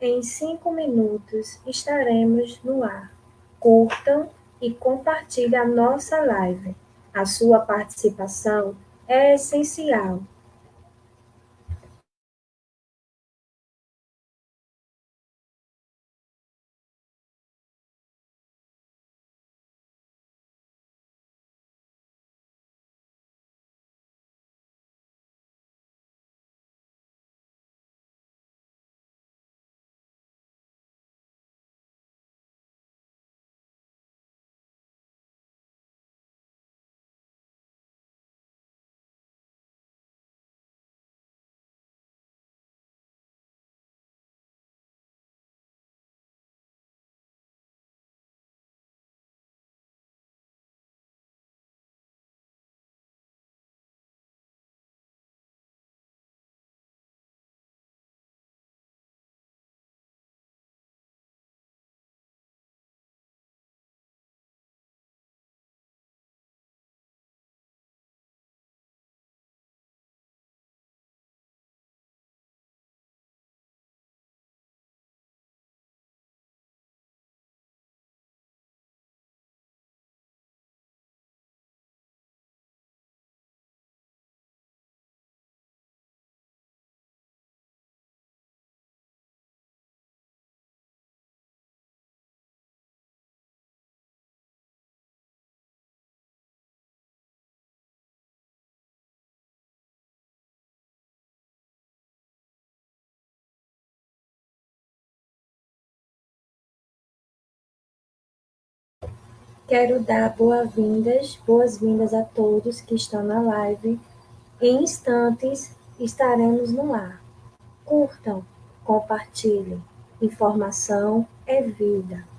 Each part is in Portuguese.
Em 5 minutos estaremos no ar. Curtam e compartilhem a nossa live. A sua participação é essencial. Quero dar boas-vindas a todos que estão na live. Em instantes estaremos no ar. Curtam, compartilhem. Informação é vida.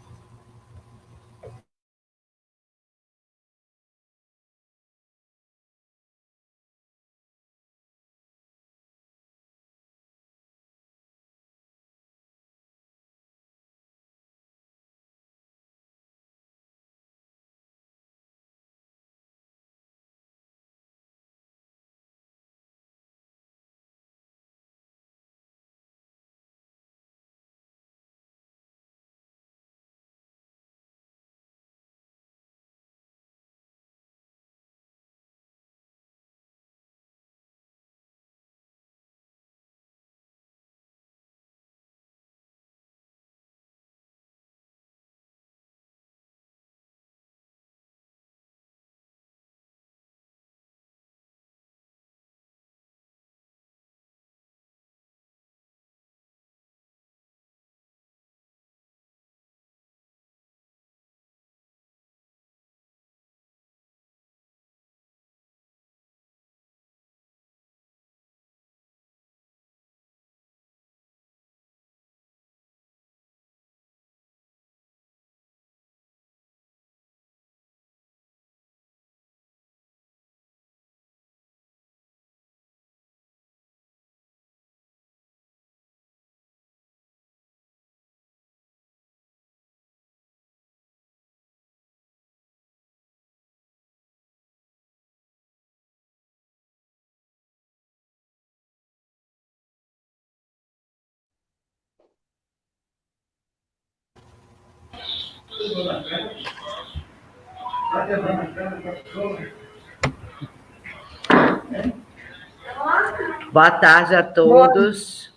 Boa tarde a todos.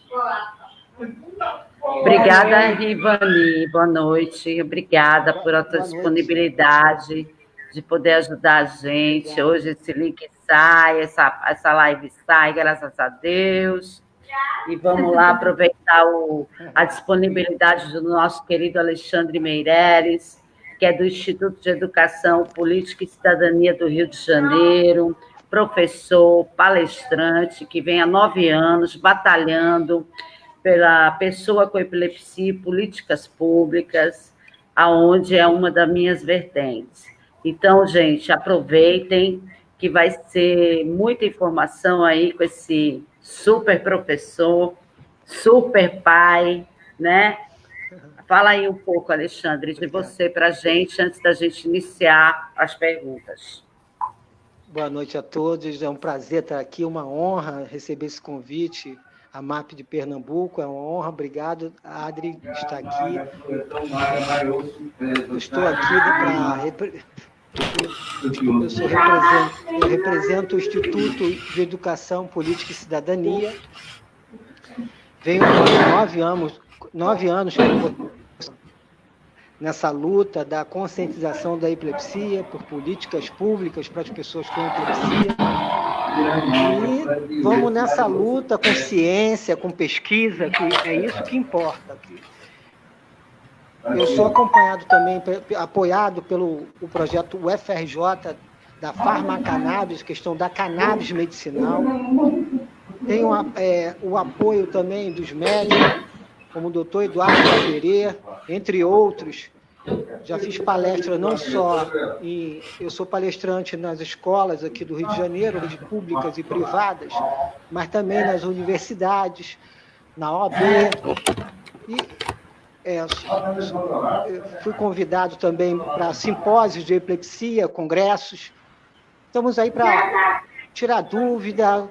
Obrigada, Rivani. Boa noite. Obrigada por essa disponibilidade de poder ajudar a gente. Hoje esse link sai, essa live sai, graças a Deus. E vamos lá aproveitar a disponibilidade do nosso querido Alexandre Meireles, que é do Instituto de Educação, Política e Cidadania do Rio de Janeiro, professor, palestrante, que vem há 9 anos batalhando pela pessoa com epilepsia e políticas públicas, aonde é uma das minhas vertentes. Então, gente, aproveitem, que vai ser muita informação aí com esse super professor, super pai, né? Fala aí um pouco, Alexandre, de você para a gente, antes da gente iniciar as perguntas. Boa noite a todos, é um prazer estar aqui, uma honra receber esse convite. a MAP de Pernambuco. É uma honra, obrigado, Adri, estar aqui. Eu estou aqui eu represento o Instituto de Educação, Política e Cidadania. Venho há 9 anos nessa luta da conscientização da epilepsia, por políticas públicas para as pessoas com epilepsia. E vamos nessa luta com ciência, com pesquisa, que é isso que importa. Eu sou acompanhado também, apoiado pelo o projeto UFRJ da Farmacannabis, questão da cannabis medicinal. Tenho o apoio também dos médicos, como o doutor Eduardo Caberê, entre outros. Já fiz palestra não só eu sou palestrante nas escolas aqui do Rio de Janeiro, de públicas e privadas, mas também nas universidades, na OAB. E fui convidado também para simpósios de epilepsia, congressos. Estamos aí para tirar dúvida,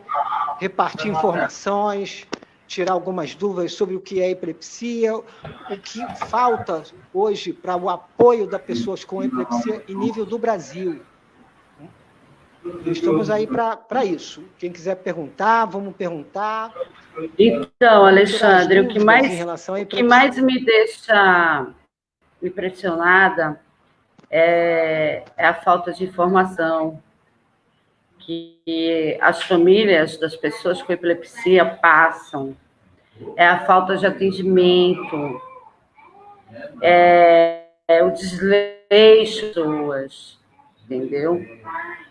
repartir informações, tirar algumas dúvidas sobre o que é epilepsia, o que falta hoje para o apoio das pessoas com epilepsia em nível do Brasil. Estamos aí para isso. Quem quiser perguntar, vamos perguntar. Então, Alexandre, o que mais me deixa impressionada é a falta de informação que as famílias das pessoas com epilepsia passam, é a falta de atendimento, é o desleixo das pessoas, entendeu?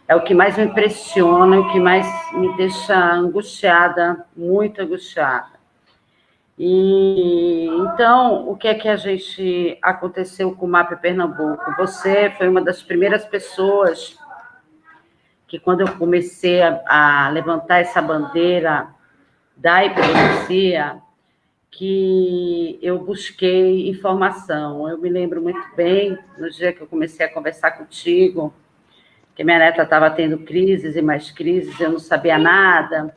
É o que mais me impressiona, o que mais me deixa angustiada, muito angustiada. E então, o que é que aconteceu com o MAP Pernambuco? Você foi uma das primeiras pessoas que, quando eu comecei a levantar essa bandeira da epilepsia, que eu busquei informação. Eu me lembro muito bem, no dia que eu comecei a conversar contigo, que minha neta estava tendo crises e mais crises, eu não sabia nada,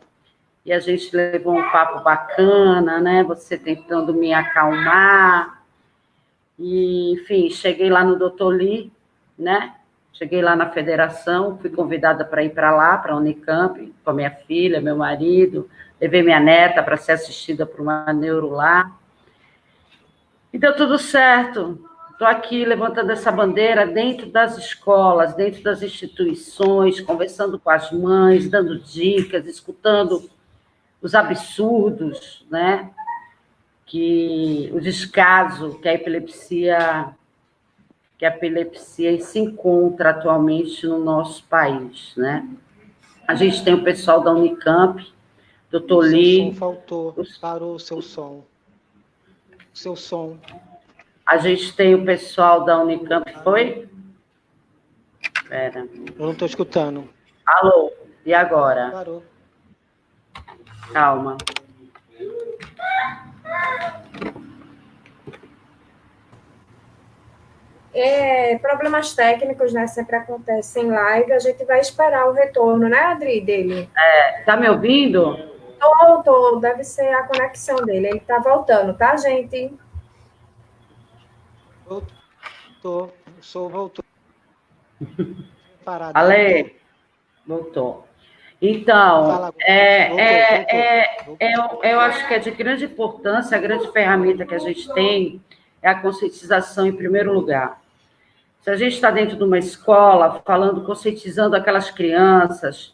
e a gente levou um papo bacana, né? Você tentando me acalmar, e, enfim, cheguei lá no Dr. Lee, né? Cheguei lá na federação, fui convidada para ir para lá, para a Unicamp, com a minha filha, meu marido, levei minha neta para ser assistida por uma neuro lá, e deu tudo certo. Estou aqui levantando essa bandeira dentro das escolas, dentro das instituições, conversando com as mães, dando dicas, escutando os absurdos, né? O descaso que a epilepsia se encontra atualmente no nosso país, né? A gente tem o pessoal da Unicamp, doutor Lee... O som faltou, parou o seu som. O seu som... A gente tem o pessoal da Unicamp, foi? Espera. Eu não estou escutando. Alô, e agora? Parou. Calma. Problemas técnicos, né? Sempre acontecem em live. A gente vai esperar o retorno, né, Adri, dele? Tá me ouvindo? Tô. Deve ser a conexão dele. Ele tá voltando, tá, gente? Voltou. Parado. Ale, voltou. Então, eu acho que é de grande importância, a grande ferramenta que a gente tem é a conscientização em primeiro lugar. Se a gente está dentro de uma escola, conscientizando aquelas crianças,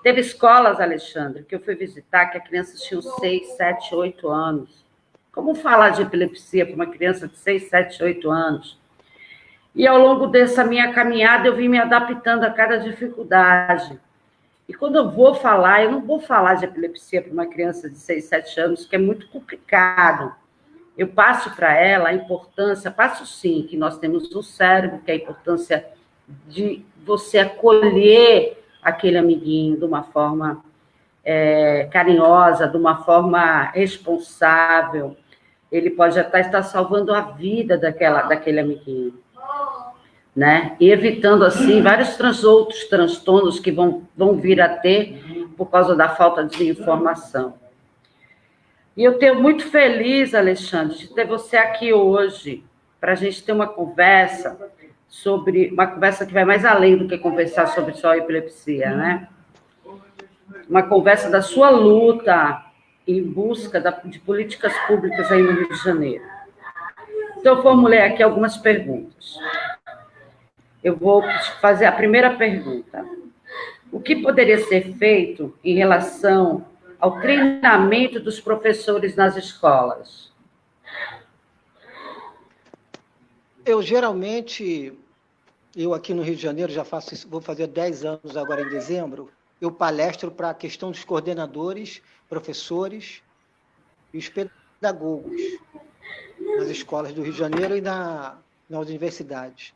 teve escolas, Alexandre, que eu fui visitar, que as crianças tinham 6, 7, 8 anos. Como falar de epilepsia para uma criança de 6, 7, 8 anos? E ao longo dessa minha caminhada, eu vim me adaptando a cada dificuldade. E quando eu vou falar, eu não vou falar de epilepsia para uma criança de 6, 7 anos, que é muito complicado. Eu passo para ela a importância, passo sim, que nós temos um cérebro, que é a importância de você acolher aquele amiguinho de uma forma carinhosa, de uma forma responsável. Ele pode até estar salvando a vida daquele amiguinho, né? E evitando, assim, vários outros transtornos que vão vir a ter por causa da falta de informação. E eu estou muito feliz, Alexandre, de ter você aqui hoje, para a gente ter uma conversa que vai mais além do que conversar sobre só epilepsia, né? Uma conversa da sua luta em busca de políticas públicas aí no Rio de Janeiro. Então, eu formulei aqui algumas perguntas. Eu vou fazer a primeira pergunta. O que poderia ser feito em relação ao treinamento dos professores nas escolas? Eu aqui no Rio de Janeiro já faço isso, vou fazer 10 anos agora em dezembro, eu palestro para a questão dos coordenadores, professores e os pedagogos nas escolas do Rio de Janeiro e nas universidades.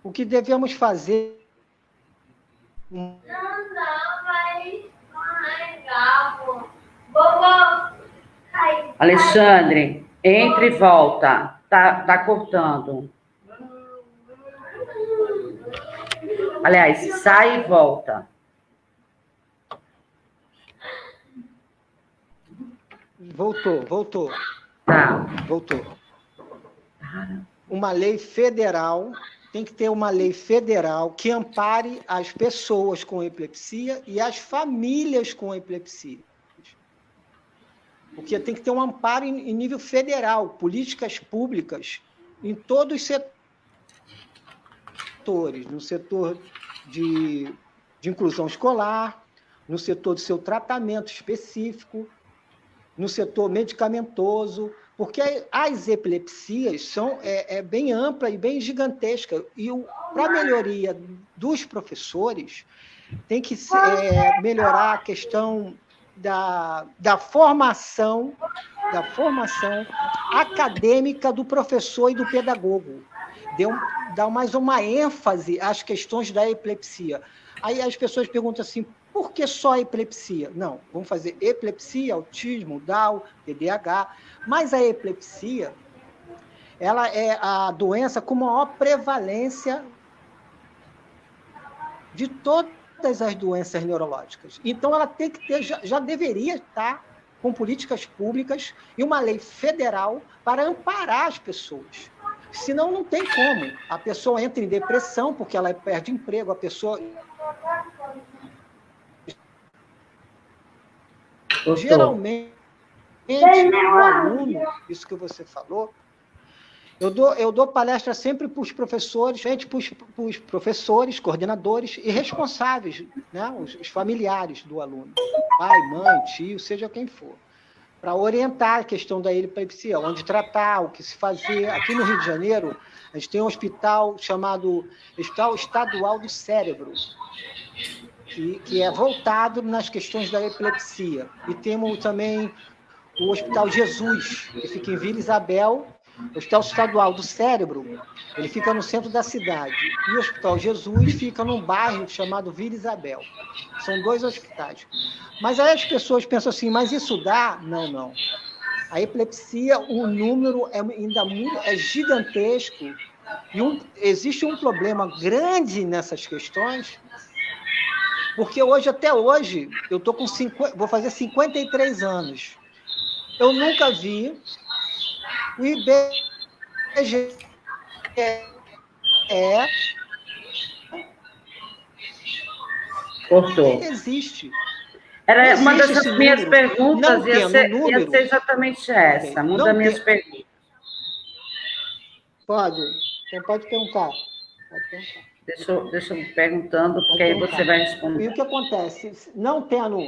O que devemos fazer... Alexandre, entre e volta. Tá cortando. Aliás, sai e volta. Voltou. Tá. Voltou. Uma lei federal, tem que ter uma lei federal que ampare as pessoas com epilepsia e as famílias com epilepsia. Porque tem que ter um amparo em nível federal, políticas públicas em todos os setores, no setor de inclusão escolar, no setor do seu tratamento específico, no setor medicamentoso, porque as epilepsias são bem ampla e bem gigantesca. E para a melhoria dos professores, tem que melhorar a questão da formação acadêmica do professor e do pedagogo. Dar mais uma ênfase às questões da epilepsia. Aí as pessoas perguntam assim, por que só epilepsia? Não, vamos fazer epilepsia, autismo, Down, TDAH, mas a epilepsia, ela é a doença com maior prevalência de todas as doenças neurológicas. Então, ela tem que ter, já deveria estar com políticas públicas e uma lei federal para amparar as pessoas. Senão, não tem como. A pessoa entra em depressão porque ela perde emprego, a pessoa... Geralmente, o aluno, isso que você falou, eu dou palestra sempre para os professores, para os professores, coordenadores e responsáveis, né, os familiares do aluno, pai, mãe, tio, seja quem for, para orientar a questão da epilepsia, onde tratar, o que se fazer. Aqui no Rio de Janeiro, a gente tem um hospital chamado Hospital Estadual do Cérebro, que é voltado nas questões da epilepsia. E temos também o Hospital Jesus, que fica em Vila Isabel, o Hospital Estadual do Cérebro, ele fica no centro da cidade. E o Hospital Jesus fica num bairro chamado Vila Isabel. São 2 hospitais. Mas aí as pessoas pensam assim, mas isso dá? Não. A epilepsia, o número é gigantesco. E existe um problema grande nessas questões, porque até hoje, eu tô vou fazer 53 anos. Eu nunca vi o IBGE Cortou. Existe. Era uma dessas minhas perguntas, ia ser exatamente essa, uma das minhas perguntas. Pode perguntar. Deixa eu me perguntando, porque aí você vai responder. E o que acontece? Não tendo...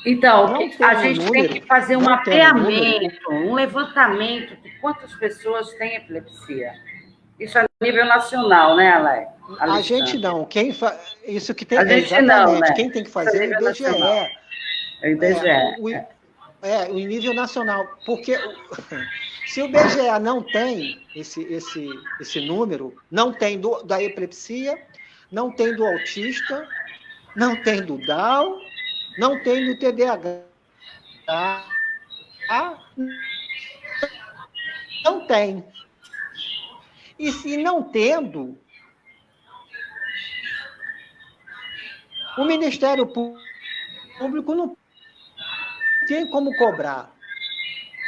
Então, a gente tem que fazer um mapeamento, um levantamento de quantas pessoas têm epilepsia. Isso a nível nacional, né, Ale? A gente não. Isso que tem... A gente não, né? Quem tem que fazer é o IBGE. É o IBGE. O nível nacional. Porque se o IBGE não tem esse número, não tem da epilepsia, não tem do autista, não tem do Down, não tem do TDAH. Não tem. E se não tendo, o Ministério Público não tem como cobrar.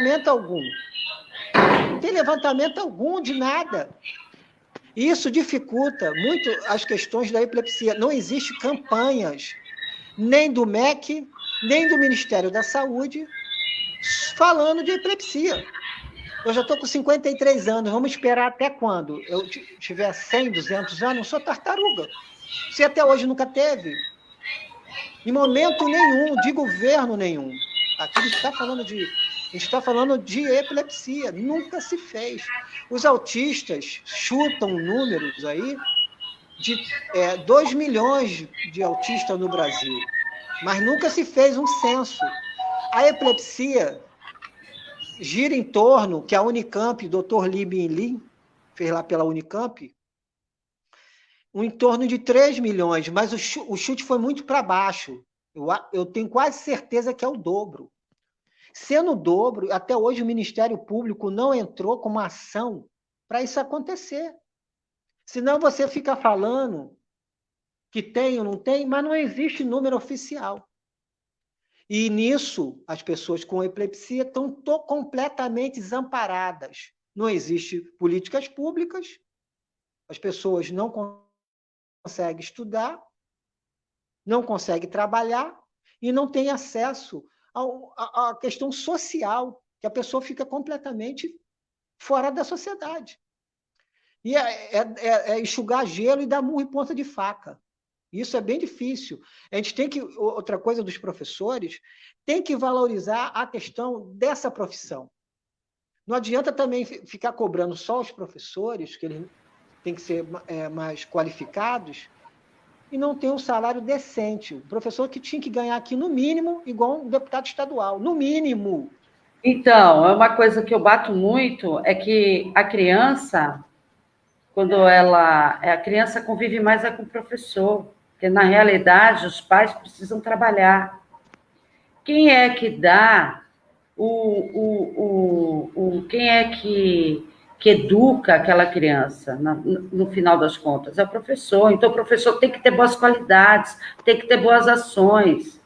Levantamento algum. Não tem levantamento algum de nada. Isso dificulta muito as questões da epilepsia. Não existem campanhas, nem do MEC, nem do Ministério da Saúde, falando de epilepsia. Eu já estou com 53 anos, vamos esperar até quando? Eu tiver 100, 200 anos, eu sou tartaruga. Você até hoje nunca teve? Em momento nenhum, de governo nenhum. Aqui a gente está falando de epilepsia, nunca se fez. Os autistas chutam números aí de 2 milhões de autistas no Brasil, mas nunca se fez um censo. A epilepsia gira em torno, que a Unicamp, Dr. Li Binlin, fez lá pela Unicamp, em torno de 3 milhões, mas o chute foi muito para baixo. Eu tenho quase certeza que é o dobro. Sendo o dobro, até hoje o Ministério Público não entrou com uma ação para isso acontecer. Senão você fica falando que tem ou não tem, mas não existe número oficial. E nisso, as pessoas com epilepsia estão completamente desamparadas. Não existem políticas públicas, as pessoas não conseguem estudar, não conseguem trabalhar e não têm acesso à questão social, que a pessoa fica completamente fora da sociedade. E é enxugar gelo e dar murro em ponta de faca. Isso é bem difícil. A gente tem que, outra coisa dos professores, tem que valorizar a questão dessa profissão. Não adianta também ficar cobrando só os professores, que eles têm que ser mais qualificados, e não ter um salário decente. O professor que tinha que ganhar aqui, no mínimo, igual um deputado estadual, no mínimo. Então, é uma coisa que eu bato muito, é que a criança, a criança convive mais com o professor, porque, na realidade, os pais precisam trabalhar. Quem é que dá quem é que educa aquela criança, no final das contas? É o professor. Então, o professor tem que ter boas qualidades, tem que ter boas ações,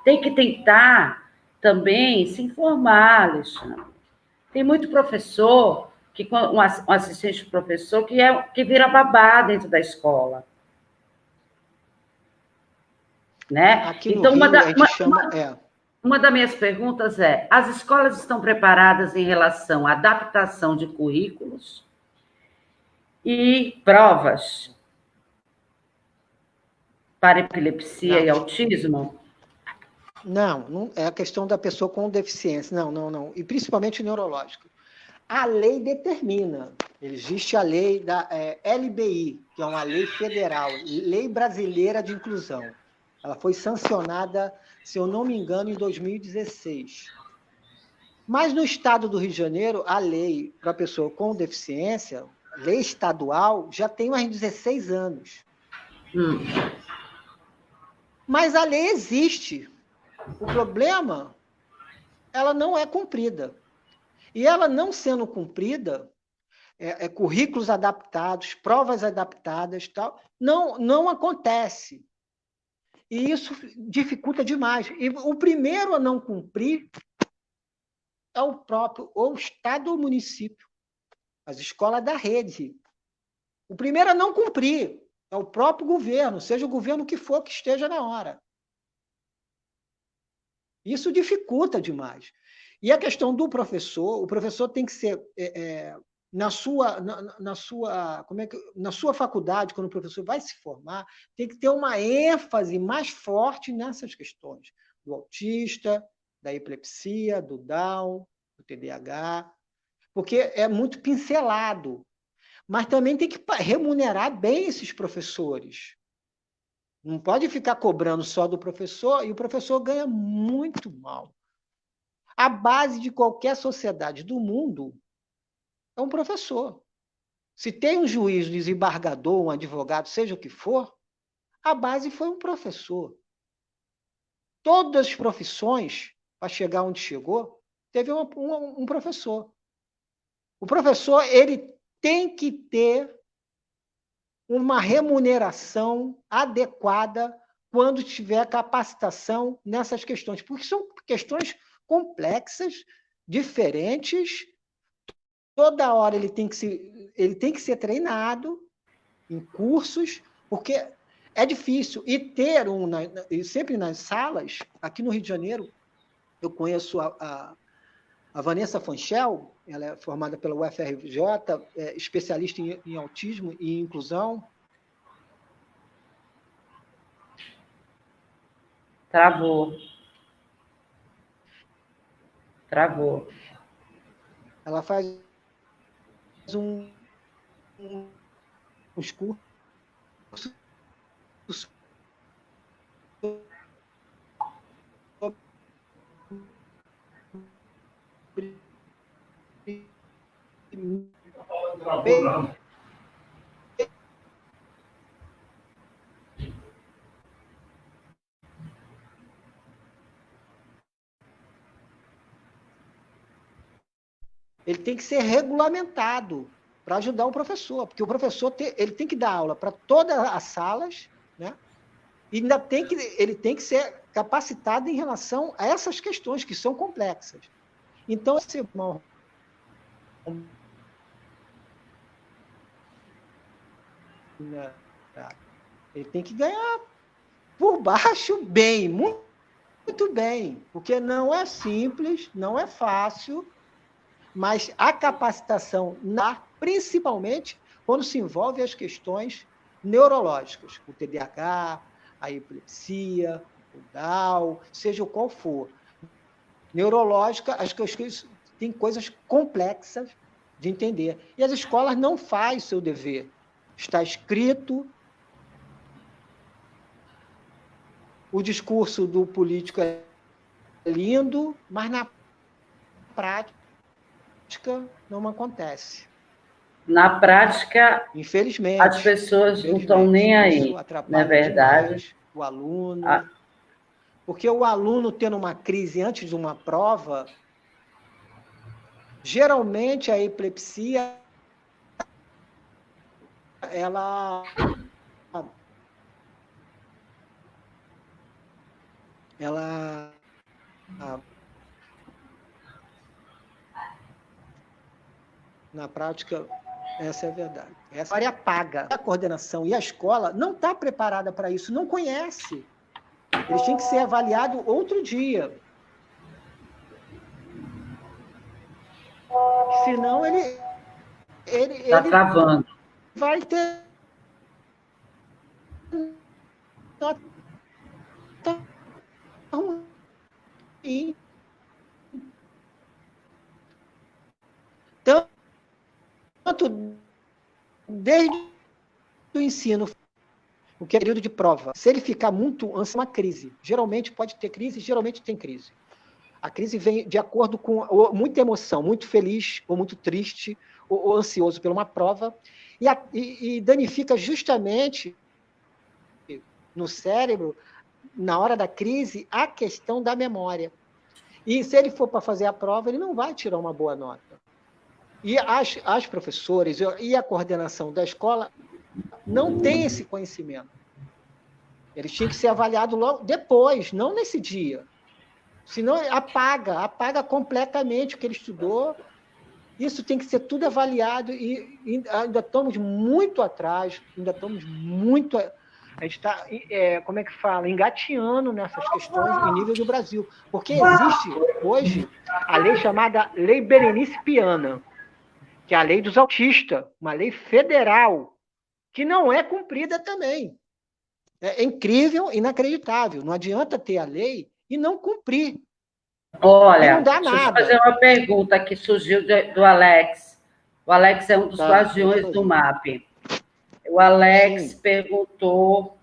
tem que tentar também se informar, Alexandre. Tem muito professor, um assistente de professor, que vira babá dentro da escola. Né? Aqui no Rio, a gente chama... Uma das minhas perguntas é: as escolas estão preparadas em relação à adaptação de currículos e provas para epilepsia e autismo? Não é a questão da pessoa com deficiência, não. E principalmente neurológico. A lei determina, existe a lei da LBI, que é uma lei federal, Lei Brasileira de Inclusão. Ela foi sancionada, se eu não me engano, em 2016. Mas no estado do Rio de Janeiro, a lei para a pessoa com deficiência, lei estadual, já tem mais de 16 anos. Mas a lei existe. O problema, ela não é cumprida. E ela não sendo cumprida, currículos adaptados, provas adaptadas, tal, não acontece. E isso dificulta demais. E o primeiro a não cumprir é o próprio, ou o Estado ou o município, as escolas da rede. O primeiro a não cumprir é o próprio governo, seja o governo que for que esteja na hora. Isso dificulta demais. E a questão do professor, o professor tem que ser, na sua faculdade, quando o professor vai se formar, tem que ter uma ênfase mais forte nessas questões, do autista, da epilepsia, do Down, do TDAH, porque é muito pincelado. Mas também tem que remunerar bem esses professores. Não pode ficar cobrando só do professor, e o professor ganha muito mal. A base de qualquer sociedade do mundo é um professor. Se tem um juiz, um desembargador, um advogado, seja o que for, a base foi um professor. Todas as profissões, para chegar onde chegou, teve um professor. O professor, ele tem que ter uma remuneração adequada quando tiver capacitação nessas questões, porque são questões complexas, diferentes. Toda hora ele tem que ser treinado em cursos, porque é difícil. E sempre nas salas, aqui no Rio de Janeiro, eu conheço a Vanessa Fanchel, ela é formada pela UFRJ, especialista em autismo e inclusão. Travou. Ela faz uns cursos ele tem que ser regulamentado para ajudar o professor, porque o professor ele tem que dar aula para todas as salas, né? E ainda ele tem que ser capacitado em relação a essas questões que são complexas. Então, esse irmão ele tem que ganhar por baixo bem, muito bem, porque não é simples, não é fácil, mas a capacitação, principalmente quando se envolve as questões neurológicas, o TDAH, a epilepsia, o Down, seja qual for. Neurológica, as questões têm coisas complexas de entender. E as escolas não fazem seu dever. Está escrito, o discurso do político é lindo, mas na prática não acontece. Na prática, infelizmente, as pessoas não estão nem aí, não é verdade? O aluno, porque o aluno tendo uma crise antes de uma prova, geralmente a epilepsia ela na prática, essa é a verdade. Essa área paga. A coordenação e a escola não está preparada para isso, não conhece. Eles têm que ser avaliados outro dia. Senão ele está travando. Vai ter ruim. Tanto desde o ensino, o que é período de prova. Se ele ficar muito ansioso, uma crise. Geralmente pode ter crise, geralmente tem crise. A crise vem de acordo com muita emoção, muito feliz, ou muito triste, ou ansioso por uma prova, e danifica justamente no cérebro, na hora da crise, a questão da memória. E se ele for para fazer a prova, ele não vai tirar uma boa nota. E as professores e a coordenação da escola não têm esse conhecimento. Eles tinham que ser avaliados logo depois, não nesse dia. Senão apaga completamente o que ele estudou. Isso tem que ser tudo avaliado e ainda estamos muito atrás, a gente está, como é que fala, engateando nessas questões em nível do Brasil. Porque existe hoje a lei chamada Lei Berenice Piana, que é a lei dos autistas, uma lei federal, que não é cumprida também. É incrível, inacreditável. Não adianta ter a lei e não cumprir. Olha, não dá deixa nada. eu fazer uma pergunta que surgiu do Alex. O Alex é um dos guardiões do MAP. O Alex perguntou,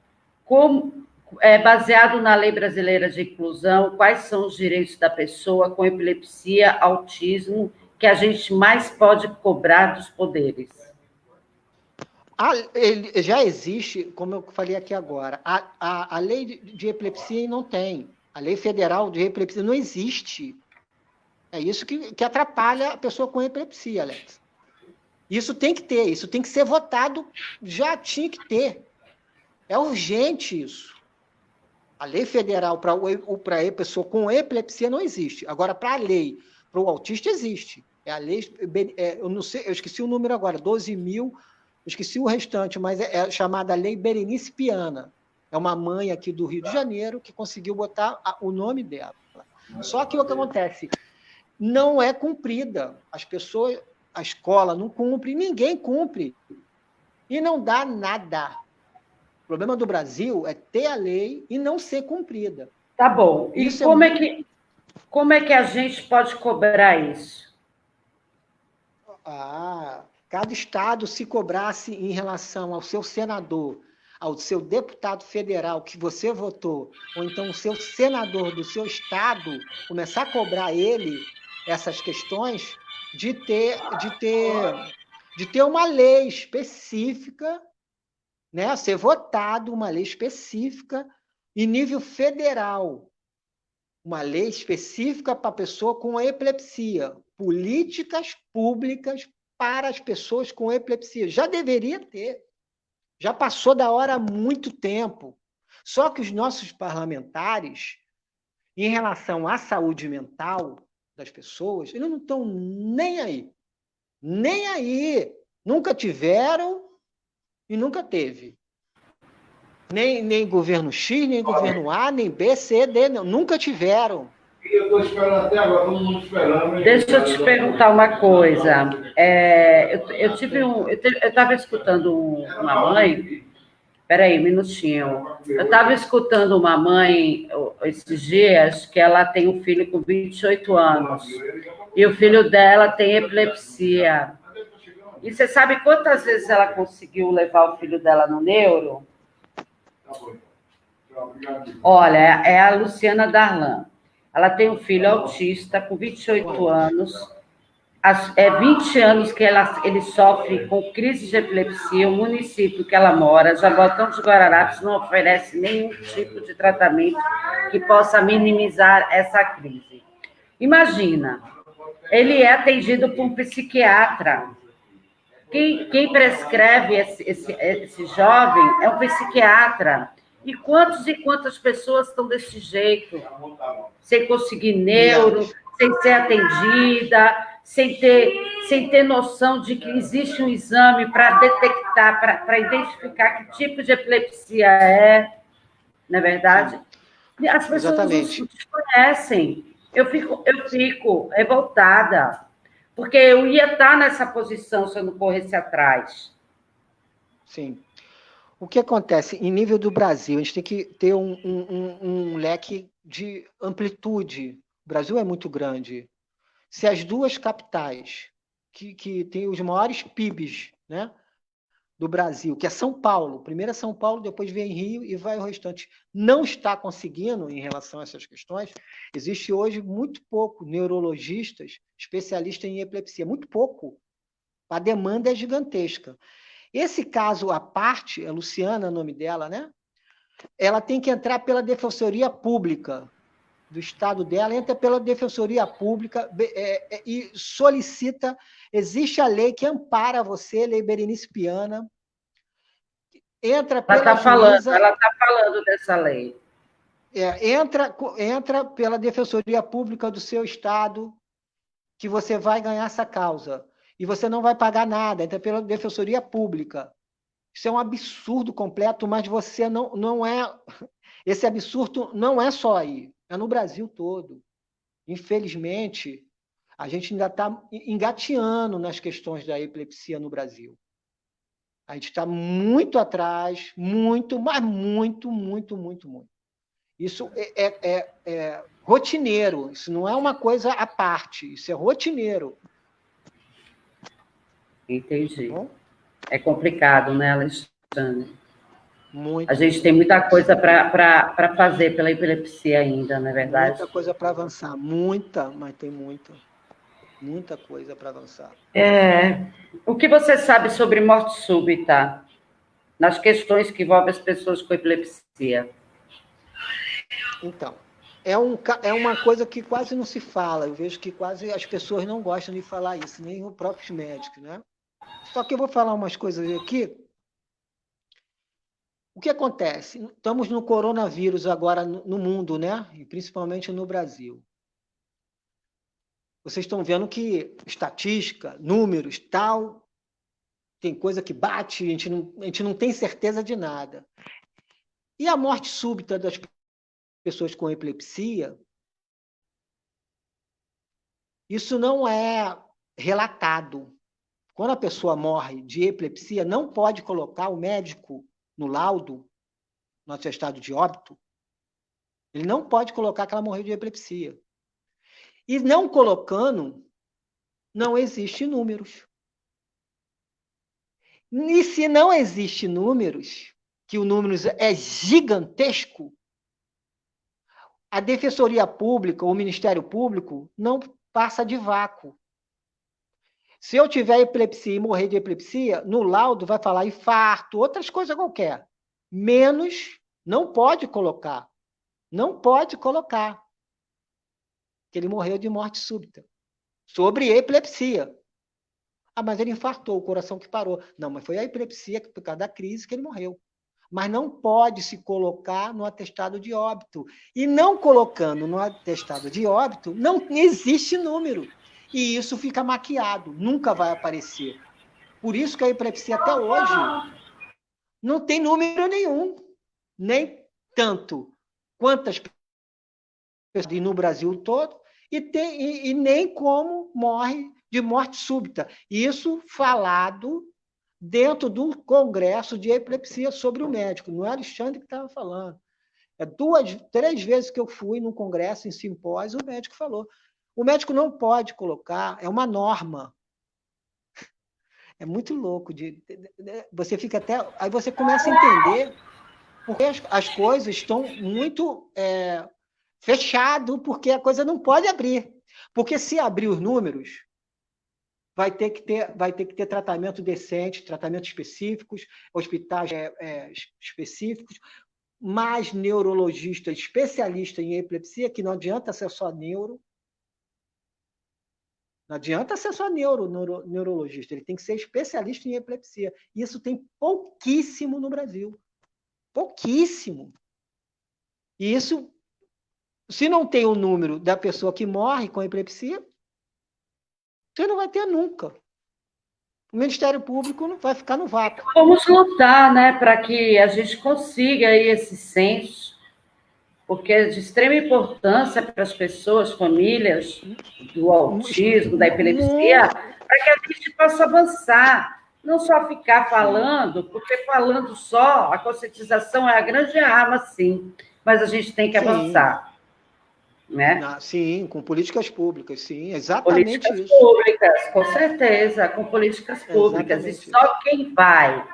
baseado na Lei Brasileira de Inclusão, quais são os direitos da pessoa com epilepsia, autismo, que a gente mais pode cobrar dos poderes? Já existe, como eu falei aqui agora, a lei de epilepsia não tem. A lei federal de epilepsia não existe. É isso que atrapalha a pessoa com epilepsia, Alex. Isso tem que ter, isso tem que ser votado, já tinha que ter. É urgente isso. A lei federal para a pessoa com epilepsia não existe. Agora, para a lei, para o autista, existe. É a lei, eu não sei, eu esqueci o número agora, 12.000, eu esqueci o restante, mas é chamada Lei Berenice Piana. É uma mãe aqui do Rio de Janeiro que conseguiu botar o nome dela. Só que o que acontece? Não é cumprida. As pessoas, a escola não cumpre, ninguém cumpre. E não dá nada. O problema do Brasil é ter a lei e não ser cumprida. Tá bom. E isso como é que a gente pode cobrar isso? Cada estado se cobrasse em relação ao seu senador, ao seu deputado federal que você votou, ou então o seu senador do seu estado, começar a cobrar ele essas questões de ter uma lei específica, né, ser votado uma lei específica em nível federal, uma lei específica para a pessoa com epilepsia, políticas públicas para as pessoas com epilepsia. Já deveria ter, já passou da hora há muito tempo. Só que os nossos parlamentares, em relação à saúde mental das pessoas, eles não estão nem aí. Nem aí. Nunca tiveram e nunca teve. Nem governo X, nem governo A, nem B, C, D, não. Nunca tiveram. Eu estou esperando até agora, todo mundo esperando. Deixa eu te perguntar uma coisa. Eu estava escutando uma mãe. Espera aí, um minutinho. Eu estava escutando uma mãe esses dias que ela tem um filho com 28 anos. E o filho dela tem epilepsia. E você sabe quantas vezes ela conseguiu levar o filho dela no neuro? Olha, é a Luciana Darlan. Ela tem um filho autista com 28 anos. 20 anos que ele sofre com crise de epilepsia. O município que ela mora, Jaboatão dos Guararapes, não oferece nenhum tipo de tratamento que possa minimizar essa crise. Imagina, ele é atendido por um psiquiatra. Quem prescreve esse jovem é um psiquiatra. E quantas pessoas estão desse jeito, sem conseguir neuro, sem ser atendida, sem ter noção de que existe um exame para detectar, para identificar que tipo de epilepsia é, não é verdade? As pessoas não desconhecem. Eu fico revoltada, porque eu ia estar nessa posição se eu não corresse atrás. Sim. O que acontece? Em nível do Brasil, a gente tem que ter um leque de amplitude. O Brasil é muito grande. Se as duas capitais, que têm os maiores PIBs, né, do Brasil, que é São Paulo, primeiro é São Paulo, depois vem Rio e vai o restante, não está conseguindo em relação a essas questões, existe hoje muito pouco neurologistas especialistas em epilepsia, muito pouco. A demanda é gigantesca. Esse caso à parte, a Luciana, o nome dela, né? Ela tem que entrar pela Defensoria Pública do estado dela, entra pela Defensoria Pública e solicita, existe a lei que ampara você, Lei Berenice Piana, entra pela juíza... Ela está falando dessa lei. Entra pela Defensoria Pública do seu estado, que você vai ganhar essa causa. E você não vai pagar nada, entra pela Defensoria Pública. Isso é um absurdo completo, mas você não é... Esse absurdo não é só aí, é no Brasil todo. Infelizmente, a gente ainda está engateando nas questões da epilepsia no Brasil. A gente está muito atrás, muito, mas muito, muito, muito, muito. Isso é rotineiro, isso não é uma coisa à parte, isso é rotineiro. Entendi. Bom? É complicado, né, Alexandre? Muito. A gente tem muita coisa para fazer pela epilepsia ainda, não é verdade? Muita coisa para avançar, mas tem muita coisa para avançar. O que você sabe sobre morte súbita nas questões que envolvem as pessoas com epilepsia? Então, é uma coisa que quase não se fala. Eu vejo que quase as pessoas não gostam de falar isso, nem os próprios médicos, né? Só que eu vou falar umas coisas aqui O que acontece? Estamos no coronavírus agora no mundo, né? E principalmente no Brasil. Vocês estão vendo que estatística, números, tal, tem coisa que bate, a gente não tem certeza de nada. E a morte súbita das pessoas com epilepsia, isso não é relatado. Quando a pessoa morre de epilepsia, não pode colocar o médico no laudo, no atestado de óbito, ele não pode colocar que ela morreu de epilepsia. E não colocando, não existe números. E se não existe números, que o número é gigantesco, a Defensoria Pública, o Ministério Público, não passa de vácuo. Se eu tiver epilepsia e morrer de epilepsia, no laudo vai falar infarto, outras coisas qualquer. Menos, não pode colocar. Não pode colocar que ele morreu de morte súbita. Sobre epilepsia. Ah, mas ele infartou, o coração que parou. Não, mas foi a epilepsia, por causa da crise, que ele morreu. Mas não pode se colocar no atestado de óbito. E não colocando no atestado de óbito, não existe número. E isso fica maquiado, nunca vai aparecer. Por isso que a epilepsia até hoje não tem número nenhum. Nem tanto quantas pessoas no Brasil todo, e nem como morre de morte súbita. Isso falado dentro do Congresso de Epilepsia sobre o médico. Não é Alexandre que estava falando. 3 vezes que eu fui num congresso, em simpósio, o médico falou. O médico não pode colocar, é uma norma. É muito louco. Você fica até... Aí você começa a entender porque as coisas estão muito fechado, porque a coisa não pode abrir. Porque se abrir os números, vai ter que ter tratamento decente, tratamentos específicos, hospitais específicos, mais neurologista, especialista em epilepsia, que não adianta ser só neuro. Não adianta ser só neurologista, ele tem que ser especialista em epilepsia. Isso tem pouquíssimo no Brasil. Pouquíssimo. E isso, se não tem o número da pessoa que morre com epilepsia, você não vai ter nunca. O Ministério Público não vai ficar no vácuo. Vamos lutar, né, para que a gente consiga aí esse censo, porque é de extrema importância para as pessoas, famílias do autismo, da epilepsia, para que a gente possa avançar. Não só ficar falando, porque falando só, a conscientização é a grande arma, sim, mas a gente tem que avançar. Né? Sim, com políticas públicas, sim, exatamente políticas isso. Públicas, com certeza, com políticas públicas. Exatamente. E só quem vai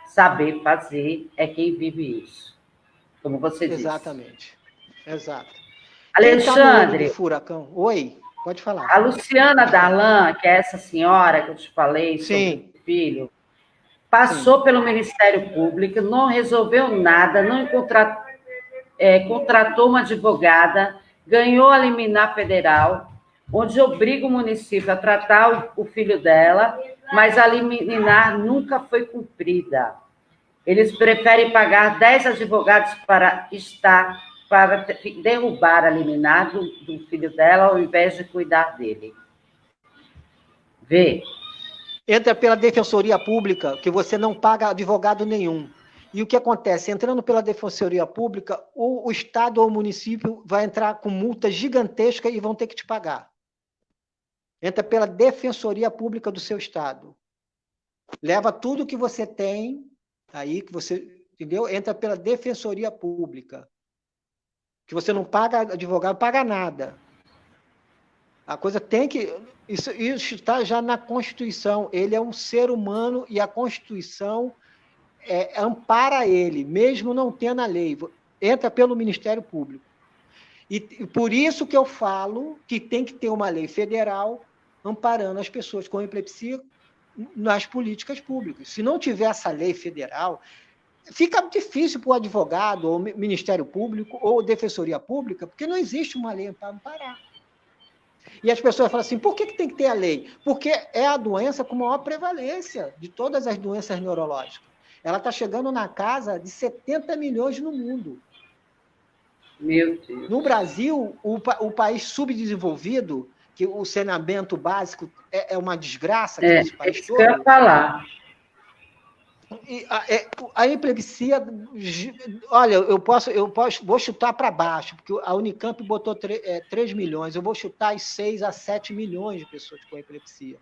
saber fazer é quem vive isso, como você disse. Exatamente, exato. Alexandre, furacão. Oi, pode falar. A Luciana Darlan, que é essa senhora que eu te falei sobre o filho, passou pelo Ministério Público, não resolveu nada, não contratou uma advogada, ganhou a liminar federal, onde obriga o município a tratar o filho dela, mas a liminar nunca foi cumprida. Eles preferem pagar 10 advogados para derrubar a liminar do filho dela, ao invés de cuidar dele. Vê. Entra pela Defensoria Pública, que você não paga advogado nenhum. E o que acontece? Entrando pela Defensoria Pública, o Estado ou o município vai entrar com multa gigantesca e vão ter que te pagar. Entra pela Defensoria Pública do seu Estado. Leva tudo que você tem, aí que você, entendeu? Entra pela Defensoria Pública. Que você não paga advogado, não paga nada. A coisa tem que... Isso está já na Constituição. Ele é um ser humano e a Constituição... ampara ele, mesmo não tendo a lei, entra pelo Ministério Público. E por isso que eu falo que tem que ter uma lei federal amparando as pessoas com epilepsia nas políticas públicas. Se não tiver essa lei federal, fica difícil para o advogado, ou Ministério Público, ou Defensoria Pública, porque não existe uma lei para amparar. E as pessoas falam assim, por que tem que ter a lei? Porque é a doença com maior prevalência de todas as doenças neurológicas. ela está chegando na casa de 70 milhões no mundo. Meu Deus. No Brasil, o país subdesenvolvido, que o saneamento básico é uma desgraça aqui nesse país isso todo. Que eu ia falar. E a epilepsia, olha, vou chutar para baixo, porque a Unicamp botou 3 milhões, eu vou chutar 6 a 7 milhões de pessoas com epilepsia.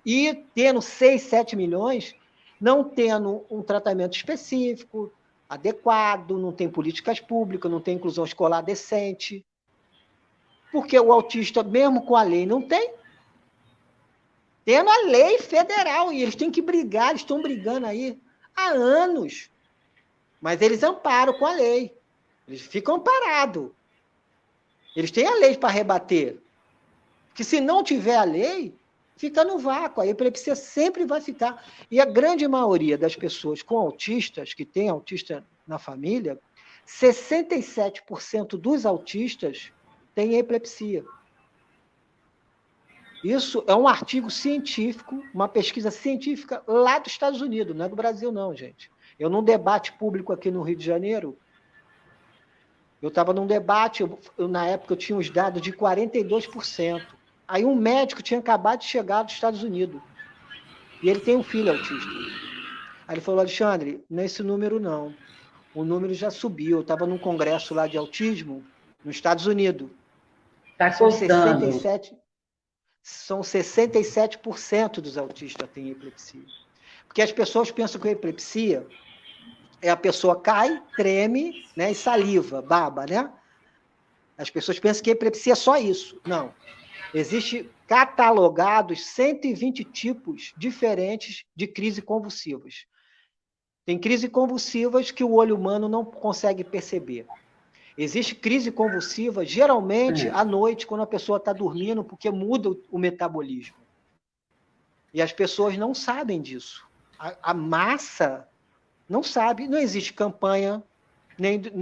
E tendo 6, 7 milhões, não tendo um tratamento específico, adequado, não tem políticas públicas, não tem inclusão escolar decente. Porque o autista, mesmo com a lei, não tem. Tendo a lei federal, e eles têm que brigar, eles estão brigando aí há anos. Mas eles amparam com a lei. Eles ficam amparados. Eles têm a lei para rebater. Porque se não tiver a lei, fica no vácuo. A epilepsia sempre vai ficar. E a grande maioria das pessoas com autistas, que tem autista na família, 67% dos autistas têm epilepsia. Isso é um artigo científico, uma pesquisa científica lá dos Estados Unidos, não é do Brasil, não, gente. Eu, num debate público aqui no Rio de Janeiro, eu estava num debate, na época eu tinha os dados de 42%. Aí um médico tinha acabado de chegar dos Estados Unidos, e ele tem um filho autista. Aí ele falou, Alexandre, não é esse número não, o número já subiu. Eu estava num congresso lá de autismo, nos Estados Unidos. Está contando. São 67% dos autistas têm epilepsia. Porque as pessoas pensam que a epilepsia a pessoa cai, treme, né, e saliva, baba, né? As pessoas pensam que a epilepsia é só isso. Não. Existe catalogados 120 tipos diferentes de crise convulsivas. Tem crise convulsivas que o olho humano não consegue perceber. Existe crise convulsiva, geralmente, à noite, quando a pessoa está dormindo, porque muda o metabolismo. E as pessoas não sabem disso. A massa não sabe. Não existe campanha, nem do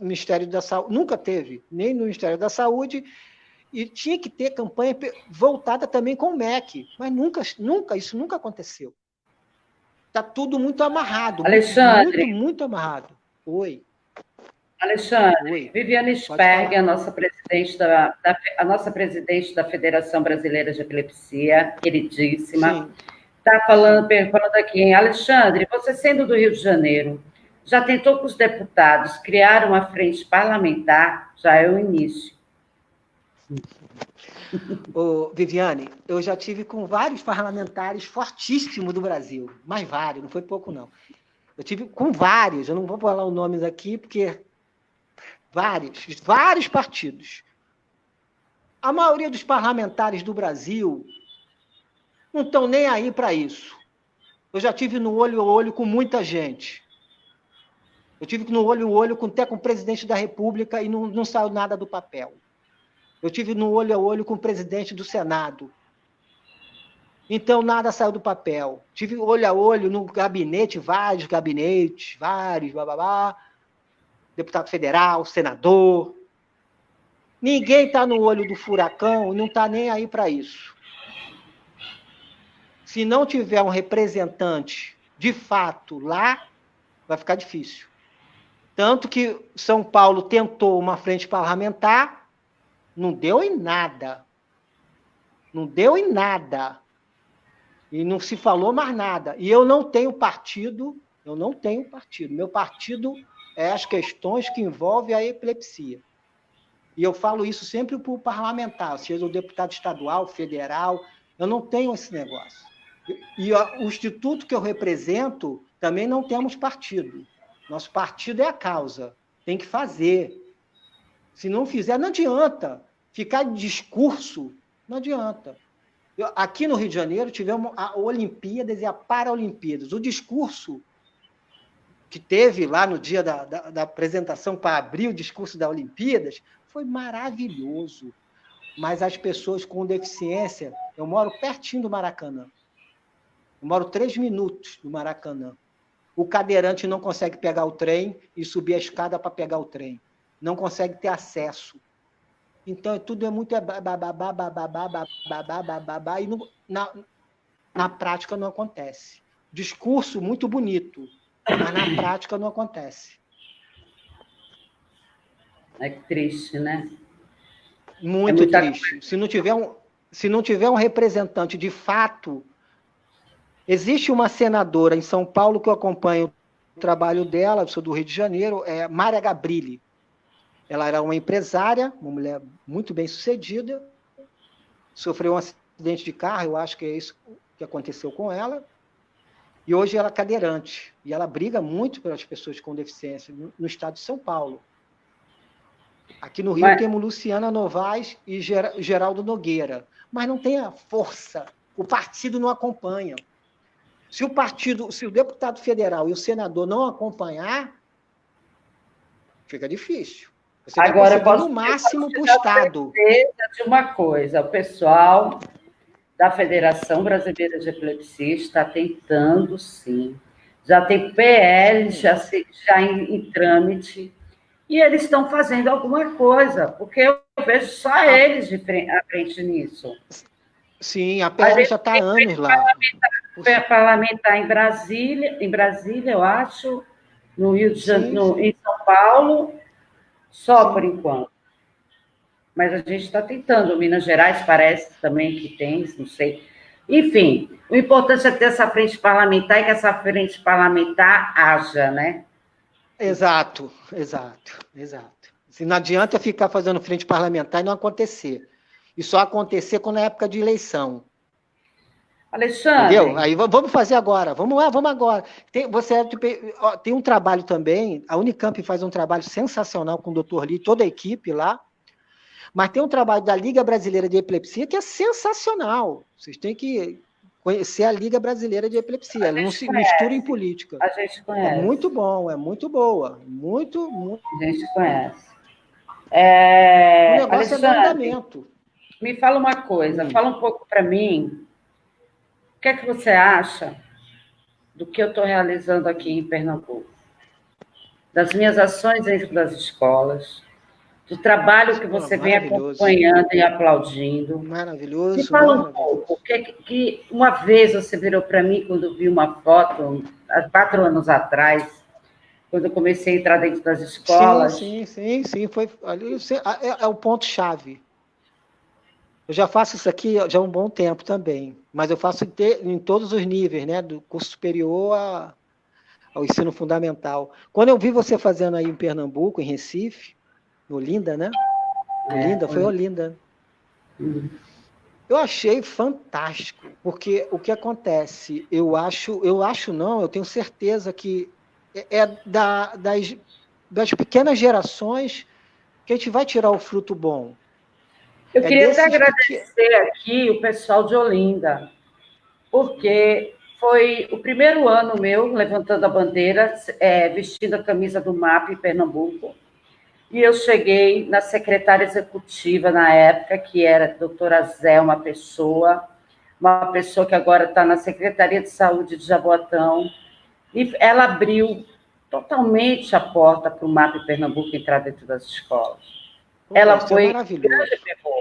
Ministério da Saúde, nunca teve, nem no Ministério da Saúde, e tinha que ter campanha voltada também com o MEC, mas isso nunca aconteceu. Está tudo muito amarrado. Alexandre. Muito amarrado. Oi. Alexandre, Oi. Viviane Sperg, a nossa presidente da Federação Brasileira de Epilepsia, queridíssima, está falando aqui, hein? Alexandre, você sendo do Rio de Janeiro, já tentou com os deputados criar uma frente parlamentar? Já é o início. Viviane, eu já tive com vários parlamentares fortíssimos do Brasil, mas vários, não foi pouco não. Eu tive com vários, eu não vou falar os nomes aqui, porque vários partidos. A maioria dos parlamentares do Brasil não estão nem aí para isso. Eu já tive no olho a olho com muita gente. Eu tive no olho a olho até com o presidente da República e não saiu nada do papel. Eu tive no olho a olho com o presidente do Senado. Então, nada saiu do papel. Tive olho a olho no gabinete, vários, deputado federal, senador. Ninguém está no olho do furacão e não está nem aí para isso. Se não tiver um representante de fato lá, vai ficar difícil. Tanto que São Paulo tentou uma frente parlamentar, não deu em nada. Não deu em nada. E não se falou mais nada. E eu não tenho partido. Meu partido é as questões que envolvem a epilepsia. E eu falo isso sempre para o parlamentar, seja o deputado estadual, federal, eu não tenho esse negócio. E o instituto que eu represento, também não temos partido. Nosso partido é a causa, tem que fazer. Se não fizer, não adianta. Ficar de discurso, não adianta. Aqui no Rio de Janeiro, tivemos a Olimpíadas e a Paralimpíadas. O discurso que teve lá no dia da apresentação para abrir o discurso da Olimpíadas foi maravilhoso. Mas as pessoas com deficiência... Eu moro pertinho do Maracanã. Eu moro 3 minutos do Maracanã. O cadeirante não consegue pegar o trem e subir a escada para pegar o trem. Não consegue ter acesso. Então, tudo é muito e na prática não acontece. Discurso muito bonito, mas na prática não acontece. É triste, né? Muito triste. Se não tiver um representante de fato, existe uma senadora em São Paulo que eu acompanho o trabalho dela, eu sou do Rio de Janeiro, é Mária Gabrilli. Ela era uma empresária, uma mulher muito bem sucedida, sofreu um acidente de carro, eu acho que é isso que aconteceu com ela, e hoje ela é cadeirante, e ela briga muito pelas pessoas com deficiência no estado de São Paulo. Aqui no Rio temos Luciana Novaes e Geraldo Nogueira, mas não tem a força, o partido não acompanha. Se o deputado federal e o senador não acompanhar, fica difícil. Você agora vai conseguir no máximo para o Estado. De uma coisa, o pessoal da Federação Brasileira de Epilepsia está tentando, sim. Já tem PL já em trâmite, e eles estão fazendo alguma coisa, porque eu vejo só eles à frente nisso. Sim, a PL já está há anos lá. Parlamentar em Brasília, eu acho, no Rio de Janeiro, em São Paulo, só por enquanto. Mas a gente está tentando. Minas Gerais parece também que tem, não sei. Enfim, o importante é ter essa frente parlamentar e que essa frente parlamentar haja, né? Exato. Assim, não adianta ficar fazendo frente parlamentar e não acontecer. E só acontecer quando é época de eleição. Alexandre. Entendeu? Aí vamos fazer agora. Vamos agora. Tem um trabalho também, a Unicamp faz um trabalho sensacional com o Dr. Lee, toda a equipe lá, mas tem um trabalho da Liga Brasileira de Epilepsia que é sensacional. Vocês têm que conhecer a Liga Brasileira de Epilepsia. Não se mistura em política. A gente conhece. É muito bom, é muito boa. Muito. A gente conhece. O negócio é do andamento. Me fala uma coisa, fala um pouco para mim. O que é que você acha do que eu estou realizando aqui em Pernambuco? Das minhas ações dentro das escolas, do trabalho que você vem acompanhando e aplaudindo. Maravilhoso. Me fala um pouco, que uma vez você virou para mim, quando vi uma foto, há 4 anos atrás, quando eu comecei a entrar dentro das escolas. Sim. Foi ali, é o ponto-chave. Eu já faço isso aqui já há um bom tempo também, mas eu faço em todos os níveis, né? Do curso superior ao ensino fundamental. Quando eu vi você fazendo aí em Pernambuco, em Recife, Olinda, né? Foi Olinda. Eu achei fantástico, porque o que acontece, eu tenho certeza que é das pequenas gerações que a gente vai tirar o fruto bom. Eu queria até agradecer aqui o pessoal de Olinda, porque foi o primeiro ano meu levantando a bandeira, vestindo a camisa do MAP em Pernambuco, e eu cheguei na secretária executiva na época, que era a doutora Zé, uma pessoa que agora está na Secretaria de Saúde de Jaboatão, e ela abriu totalmente a porta para o MAP Pernambuco entrar dentro das escolas. Ela foi grande pivô.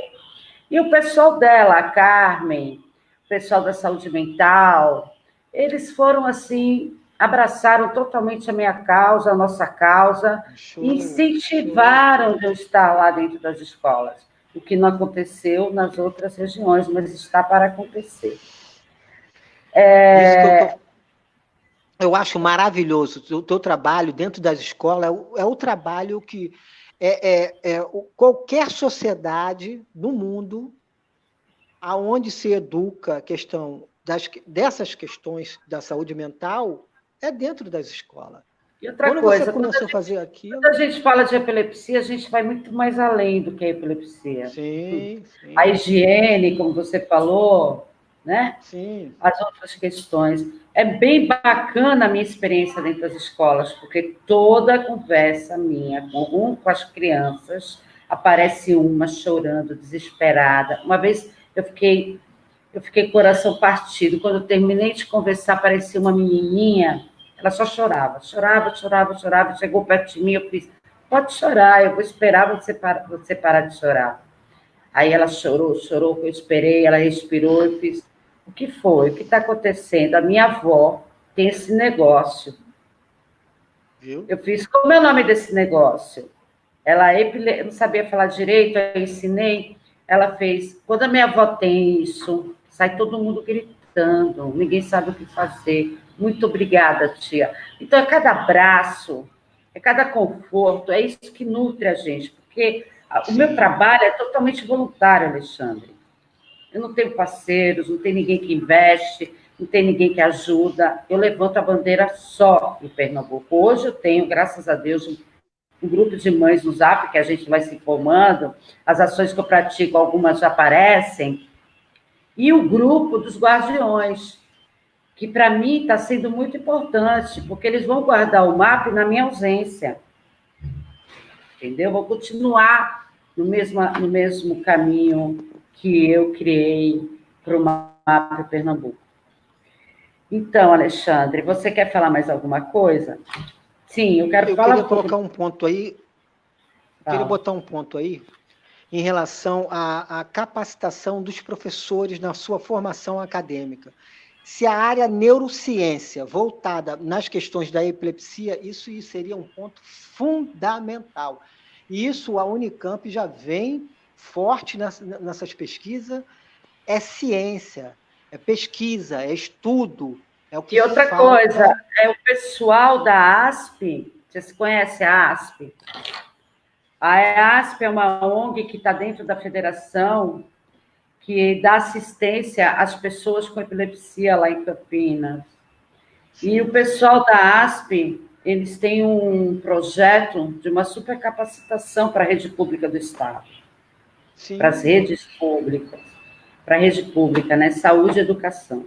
E o pessoal dela, a Carmen, o pessoal da saúde mental, eles foram assim, abraçaram totalmente a minha causa, a nossa causa, e incentivaram de eu estar lá dentro das escolas, o que não aconteceu nas outras regiões, mas está para acontecer. Eu acho maravilhoso o teu trabalho dentro das escolas, é o trabalho que qualquer sociedade do mundo aonde se educa a questão dessas questões da saúde mental é dentro das escolas. E outra coisa, você começou a fazer aquilo... Quando a gente fala de epilepsia, a gente vai muito mais além do que a epilepsia. Sim. A higiene, como você falou, né? Sim. As outras questões. É bem bacana a minha experiência dentro das escolas, porque toda a conversa minha com as crianças, aparece uma chorando, desesperada. Uma vez eu fiquei coração partido. Quando eu terminei de conversar, aparecia uma menininha, ela só chorava. Chegou perto de mim, eu fiz, pode chorar, eu vou esperar você parar de chorar. Aí ela chorou, eu esperei, ela respirou, eu fiz, o que foi? O que está acontecendo? A minha avó tem esse negócio Viu? Eu fiz, como é o nome desse negócio? Ela não sabia falar direito, eu ensinei. Ela fez, quando a minha avó tem isso, sai todo mundo gritando, ninguém sabe o que fazer. Muito obrigada, tia. Então, é cada abraço, é cada conforto, é isso que nutre a gente, porque o meu trabalho é totalmente voluntário, Alexandre. Eu não tenho parceiros, não tem ninguém que investe, não tem ninguém que ajuda. Eu levanto a bandeira só em Pernambuco. Hoje eu tenho, graças a Deus, um grupo de mães no Zap, que a gente vai se informando, as ações que eu pratico, algumas já aparecem, e o grupo dos guardiões, que para mim está sendo muito importante, porque eles vão guardar o MAP na minha ausência. Entendeu? Vou continuar no mesmo caminho que eu criei para o MAP Pernambuco. Então, Alexandre, você quer falar mais alguma coisa? Sim, eu quero falar. Eu queria colocar um ponto aí. Queria botar um ponto aí em relação à capacitação dos professores na sua formação acadêmica. Se a área neurociência voltada nas questões da epilepsia, isso seria um ponto fundamental. E isso a Unicamp já vem forte nessas pesquisas. É ciência, é pesquisa, é estudo. É o que e outra falta... coisa, é o pessoal da ASP, vocês conhecem a ASP? A ASP é uma ONG que está dentro da federação, que dá assistência às pessoas com epilepsia lá em Campinas. E o pessoal da ASP, eles têm um projeto de uma supercapacitação para a rede pública do Estado. Sim. Para as redes públicas, para a rede pública, né? Saúde e educação.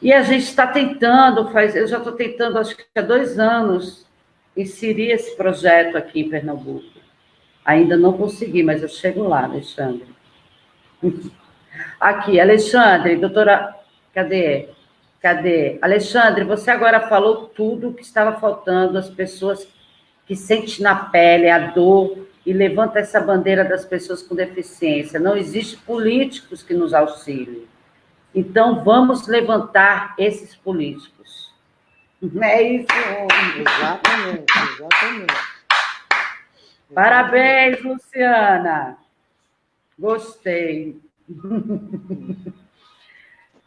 E a gente está tentando, eu já estou tentando, acho que há 2 anos, inserir esse projeto aqui em Pernambuco. Ainda não consegui, mas eu chego lá, Alexandre. Aqui, Alexandre, doutora, cadê? Alexandre, você agora falou tudo o que estava faltando, as pessoas que sentem na pele a dor e levanta essa bandeira das pessoas com deficiência. Não existe políticos que nos auxiliem. Então, vamos levantar esses políticos. É isso. Exatamente. Parabéns, Luciana. Gostei.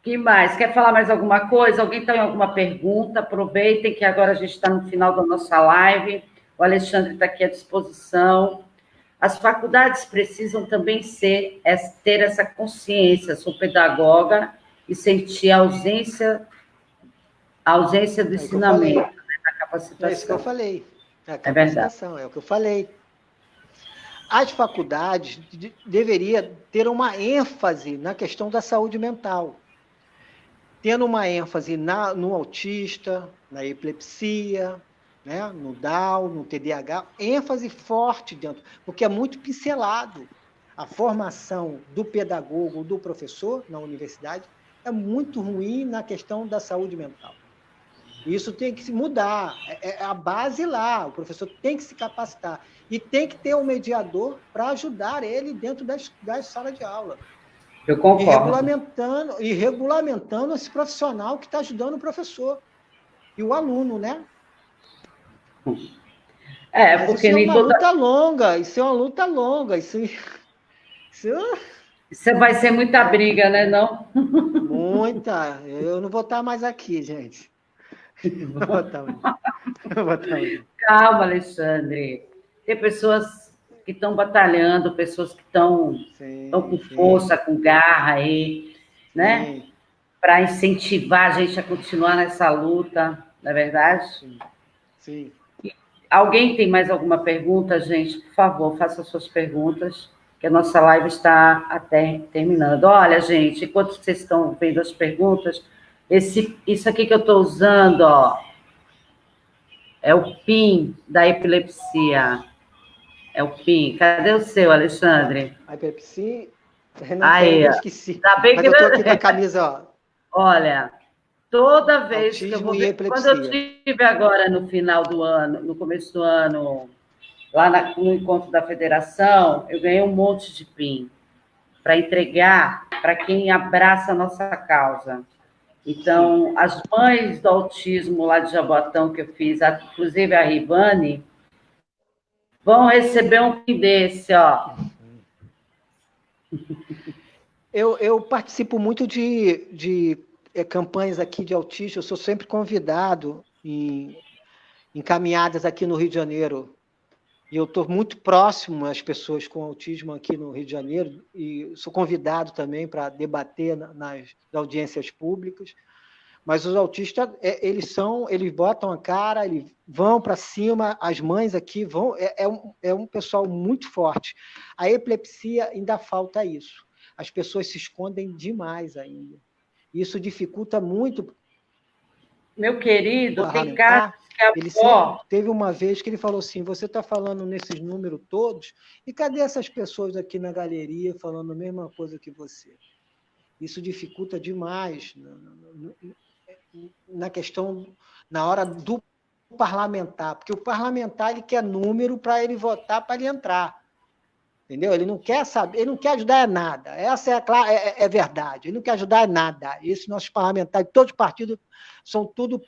Que mais? Quer falar mais alguma coisa? Alguém tem alguma pergunta? Aproveitem que agora a gente está no final da nossa live. O Alexandre está aqui à disposição. As faculdades precisam também ter essa consciência. Sou pedagoga e sentir a ausência do ensinamento, né, da capacitação. É isso que eu falei. A capacitação, é o que eu falei. As faculdades deveriam ter uma ênfase na questão da saúde mental, tendo uma ênfase no autista, na epilepsia, né, no Down, no TDAH, ênfase forte dentro, porque é muito pincelado. A formação do pedagogo, do professor na universidade, é muito ruim na questão da saúde mental. Isso tem que se mudar, é a base lá, o professor tem que se capacitar e tem que ter um mediador para ajudar ele dentro das salas de aula. Eu concordo. E regulamentando esse profissional que está ajudando o professor e o aluno, né? Mas porque isso é uma luta longa, Isso vai ser muita briga, né, não? Muita. Eu não vou estar mais aqui, gente. Não vou estar mais. Calma, Alexandre. Tem pessoas que estão batalhando, pessoas que estão com força, com garra aí, né? Para incentivar a gente a continuar nessa luta, não é verdade? Sim. Alguém tem mais alguma pergunta, gente? Por favor, faça suas perguntas, que a nossa live está até terminando. Olha, gente, enquanto vocês estão vendo as perguntas, isso aqui que eu estou usando, ó, é o PIN da epilepsia. É o PIN. Cadê o seu, Alexandre? A epilepsia... Aí, eu esqueci. Tá bem. Mas eu estou aqui com a camisa, ó. Olha, toda vez que eu vou ver... Quando eu tive agora no final do ano, no começo do ano, lá no encontro da federação, eu ganhei um monte de PIN para entregar para quem abraça a nossa causa. Então, as mães do autismo lá de Jabotão que eu fiz, inclusive a Rivane, vão receber um desse, ó. Eu participo muito de campanhas aqui de autistas, eu sou sempre convidado em caminhadas aqui no Rio de Janeiro. E eu estou muito próximo às pessoas com autismo aqui no Rio de Janeiro, e sou convidado também para debater nas audiências públicas. Mas os autistas, eles botam a cara, eles vão para cima, as mães aqui vão, é um pessoal muito forte. A epilepsia ainda falta isso. As pessoas se escondem demais ainda. Isso dificulta muito. Meu querido, tem casos que ele sempre teve uma vez que ele falou assim, você está falando nesses números todos, e cadê essas pessoas aqui na galeria falando a mesma coisa que você? Isso dificulta demais na questão, na hora do parlamentar, porque o parlamentar ele quer número para ele votar, para ele entrar. Entendeu? Ele não quer saber, ele não quer ajudar em nada. Essa é verdade. Ele não quer ajudar em nada. Esses nossos parlamentares, todos os partidos, são tudo,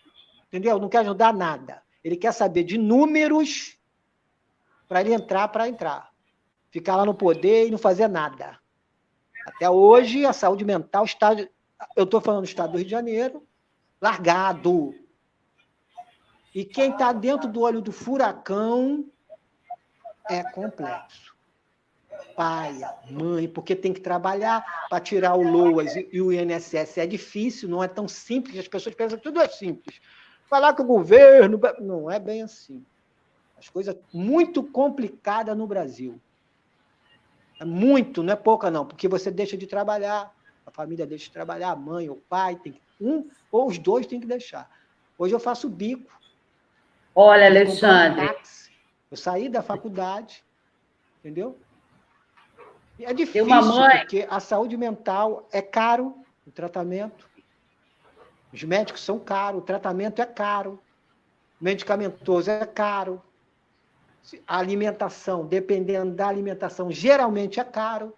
entendeu? Não quer ajudar em nada. Ele quer saber de números para ele entrar, ficar lá no poder e não fazer nada. Até hoje, a saúde mental está, eu estou falando do estado do Rio de Janeiro, largado. E quem está dentro do olho do furacão é complexo. Pai, mãe, porque tem que trabalhar para tirar o LOAS e o INSS. É difícil, não é tão simples, as pessoas pensam que tudo é simples. Falar com o governo, não é bem assim. As coisas muito complicadas no Brasil. É muito, não é pouca não, porque você deixa de trabalhar, a família deixa de trabalhar, a mãe, o pai, ou os dois tem que deixar. Hoje eu faço bico. Olha, Alexandre. Eu saí da faculdade, entendeu? E é difícil, porque a saúde mental é caro, o tratamento. Os médicos são caros, o tratamento é caro. Medicamentoso é caro. A alimentação, dependendo da alimentação, geralmente é caro.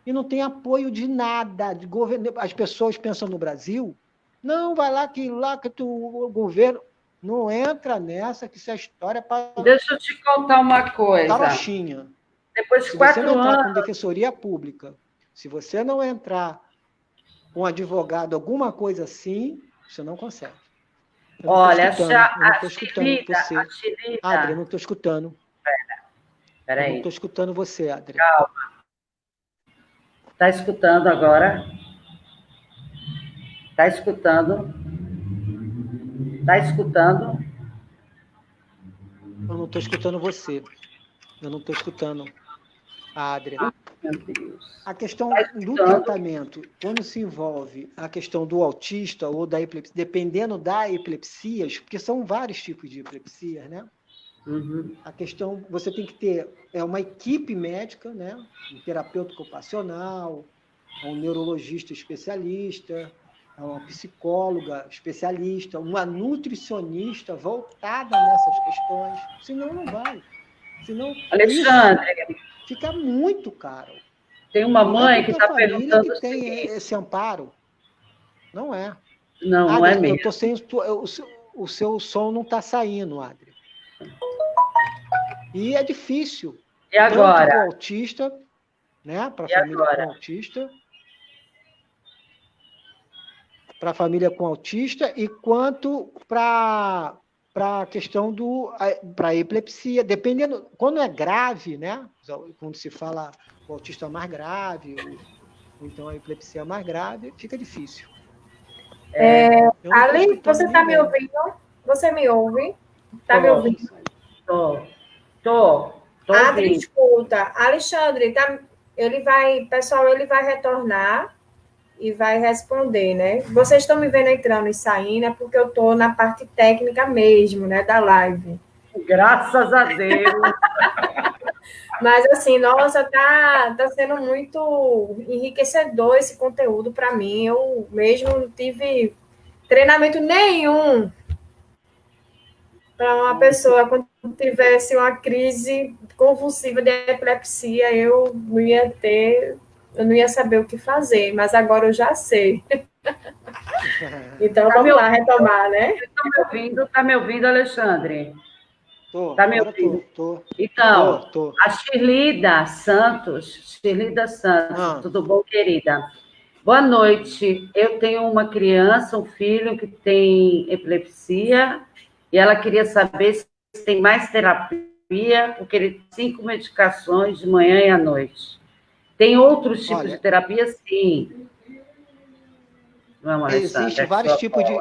E não tem apoio de nada. De governo. As pessoas pensam no Brasil, não, vai lá que o governo... Não entra nessa, que isso é história para... Deixa eu te contar uma coisa. Carochinha. Depois de 4 anos... Se você não entrar com defensoria pública, se você não entrar com advogado, alguma coisa assim, você não consegue. Olha, eu não estou escutando você. Adri, eu não estou escutando. Espera aí. Eu não estou escutando você, Adri. Calma. Está escutando agora? Está escutando? Está escutando? Eu não estou escutando você. Eu não estou escutando a Adri. Meu Deus. A questão do tratamento, quando se envolve a questão do autista ou da epilepsia, dependendo da epilepsia, porque são vários tipos de epilepsia, né? Uhum. A questão, você tem que ter uma equipe médica, né? Um terapeuta ocupacional, um neurologista especialista, uma psicóloga especialista, uma nutricionista voltada nessas questões, senão não vai. Senão, Alexandre, fica muito caro. Tem uma mãe que está perguntando que tem esse amparo. Não é. Não, Adri, não é mesmo. Eu tô sem, o seu som não está saindo, Adri. E é difícil. E agora? Tanto para o autista, né? Para a família com autista. Para a família com autista e quanto para a questão para a epilepsia, dependendo, quando é grave, né? Quando se fala o autista mais grave, ou então a epilepsia mais grave, fica difícil. Ali, você está me ouvindo? Você me ouve? Está me ouvindo? Tô. Adri, escuta. Alexandre, ele vai retornar e vai responder, né? Vocês estão me vendo entrando e saindo, é porque eu estou na parte técnica mesmo, né, da live. Graças a Deus. Mas, assim, nossa, tá sendo muito enriquecedor esse conteúdo para mim. Eu mesmo não tive treinamento nenhum para uma pessoa, quando tivesse uma crise convulsiva de epilepsia, eu não ia ter eu não ia saber o que fazer, mas agora eu já sei. Então, vamos lá retomar, né? Tá me ouvindo, Alexandre? Tá me ouvindo? Tô. Então, Tô. a Shirlida Santos, tudo bom, querida? Boa noite. Eu tenho uma criança, um filho que tem epilepsia, e ela queria saber se tem mais terapia, porque ele tem 5 medicações de manhã e à noite. Tem outros tipos de terapia? Sim. Vamos, Existe vários tipos de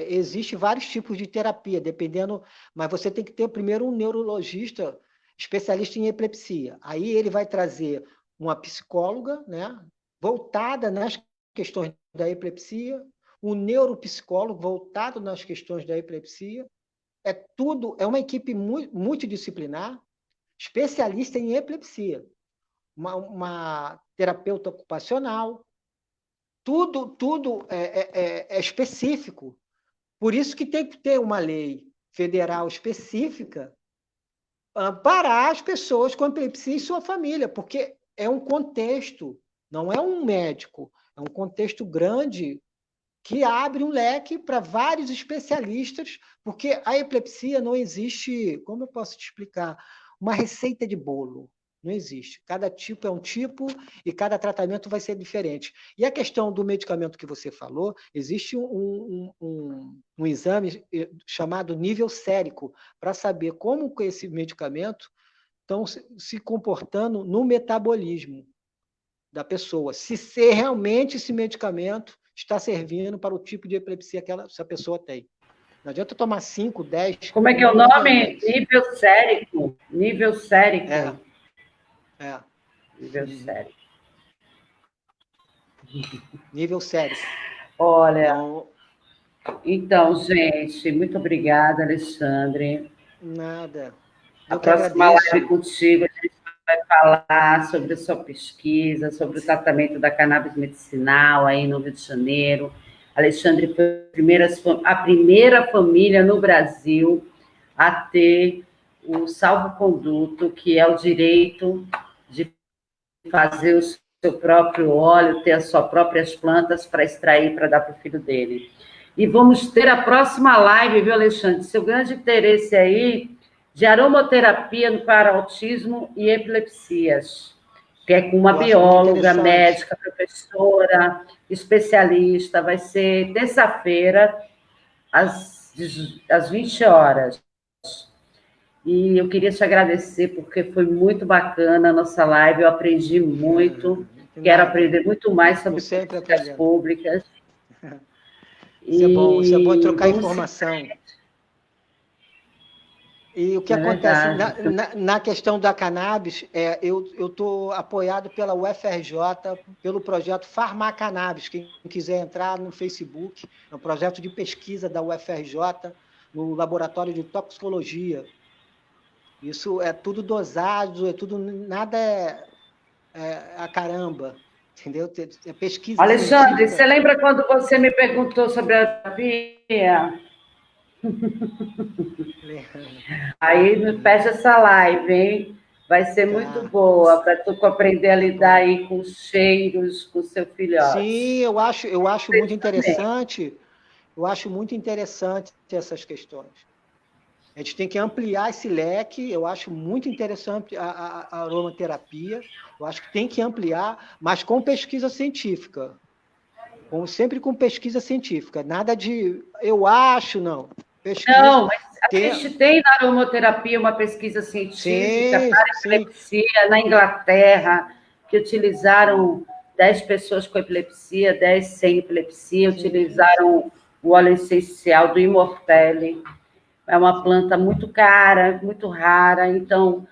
existe vários tipos de terapia, dependendo, mas você tem que ter primeiro um neurologista especialista em epilepsia. Aí ele vai trazer uma psicóloga, né, voltada nas questões da epilepsia, um neuropsicólogo voltado nas questões da epilepsia. É uma equipe multidisciplinar, especialista em epilepsia, uma terapeuta ocupacional. Tudo é específico. Por isso que tem que ter uma lei federal específica para as pessoas com epilepsia e sua família, porque é um contexto, não é um médico, é um contexto grande que abre um leque para vários especialistas, porque a epilepsia não existe, como eu posso te explicar, uma receita de bolo. Não existe. Cada tipo é um tipo e cada tratamento vai ser diferente. E a questão do medicamento que você falou, existe um exame chamado nível sérico para saber como esse medicamento estão se comportando no metabolismo da pessoa. Se realmente esse medicamento está servindo para o tipo de epilepsia que essa pessoa tem. Não adianta tomar 5, 10... Como é que é o nome? Nível sérico. Nível sérico. Nível sérico. Nível sérico. Olha, então, gente, muito obrigada, Alexandre. Nada. A próxima live contigo, a gente vai falar sobre a sua pesquisa, sobre o tratamento da cannabis medicinal aí no Rio de Janeiro. Alexandre foi a primeira família no Brasil a ter o salvo-conduto, que é o direito de fazer o seu próprio óleo, ter as suas próprias plantas para extrair, para dar para o filho dele. E vamos ter a próxima live, viu, Alexandre? Seu grande interesse aí de aromaterapia para autismo e epilepsias, que é com uma bióloga, médica, professora, especialista. Vai ser terça-feira, às 20 horas. E eu queria te agradecer, porque foi muito bacana a nossa live, eu aprendi muito, quero aprender muito mais sobre políticas públicas. Isso é bom trocar informação. E o que acontece na questão da cannabis, eu estou apoiado pela UFRJ, pelo projeto Farmacannabis. Quem quiser entrar no Facebook, é um projeto de pesquisa da UFRJ, no Laboratório de Toxicologia. Isso é tudo dosado, nada a caramba, entendeu? É pesquisa. Alexandre, você lembra quando você me perguntou sobre a terapia? Aí fecha essa live, hein? Vai ser muito boa para tu aprender a lidar aí com os cheiros, com o seu filhote. Sim, eu acho muito interessante. Eu acho muito interessante essas questões. A gente tem que ampliar esse leque. Eu acho muito interessante a aromaterapia. Eu acho que tem que ampliar, mas com pesquisa científica. Sempre com pesquisa científica. Nada de eu acho, não. Pesquisa, não, mas a gente tem na aromaterapia uma pesquisa científica para epilepsia na Inglaterra, que utilizaram 10 pessoas com epilepsia, 10 sem epilepsia, utilizaram o óleo essencial do Immortelle. É uma planta muito cara, muito rara, então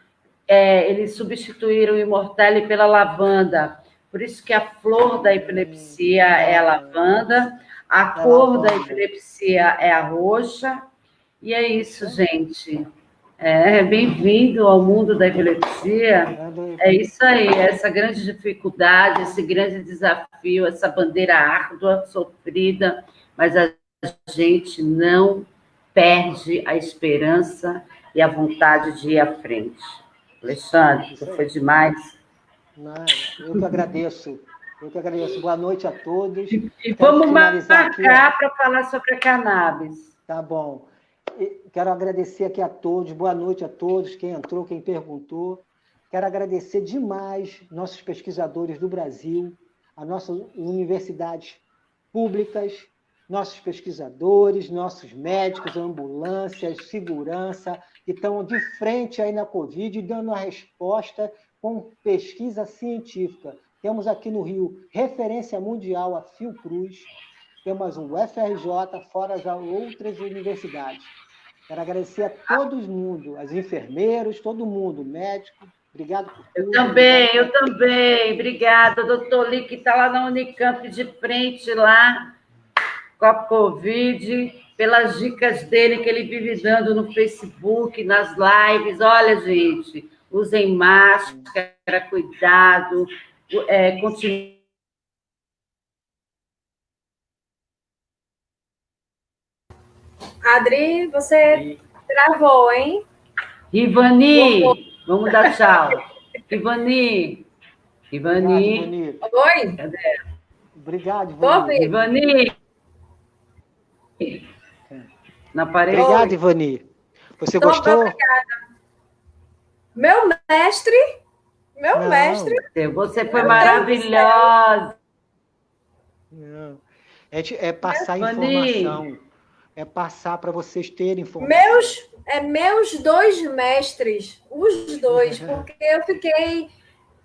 eles substituíram o Immortelle pela lavanda. Por isso que a flor da epilepsia é a lavanda, a cor da epilepsia é a roxa, e é isso, gente. Bem-vindo ao mundo da epilepsia. É isso aí, essa grande dificuldade, esse grande desafio, essa bandeira árdua, sofrida, mas a gente não perde a esperança e a vontade de ir à frente. Alexandre, isso foi demais. Não, eu que agradeço. Eu que agradeço. Boa noite a todos. E Quero vamos finalizar aqui, marcar para falar sobre a cannabis. Tá bom. Quero agradecer aqui a todos. Boa noite a todos, quem entrou, quem perguntou. Quero agradecer demais nossos pesquisadores do Brasil, as nossas universidades públicas, nossos pesquisadores, nossos médicos, ambulâncias, segurança, que estão de frente aí na Covid, dando a resposta com pesquisa científica. Temos aqui no Rio referência mundial a Fiocruz, temos o FRJ, fora as outras universidades. Quero agradecer a todo mundo, as enfermeiros, todo mundo, médico. Obrigado por tudo. Eu também. Obrigada, doutor Lee, que está lá na Unicamp de frente, lá, com a Covid, pelas dicas dele que ele vive dando no Facebook, nas lives. Olha, gente, usem máscara, cuidado, continue. Adri, você travou, hein? Ivani, vamos dar tchau. Ivani. Oi? Cadê? Obrigado, Ivani. Ivani. Na parede. Obrigado, Ivani. Você gostou? Obrigada. Meu mestre. Você foi maravilhosa. Não. É passar informação. É passar para vocês terem informação. Meus dois mestres, os dois, porque eu fiquei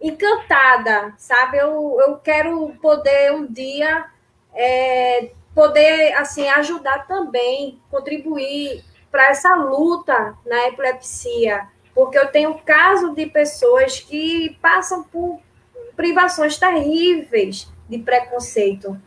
encantada, sabe? Eu quero poder um dia poder assim ajudar também, contribuir para essa luta na epilepsia, porque eu tenho caso de pessoas que passam por privações terríveis de preconceito.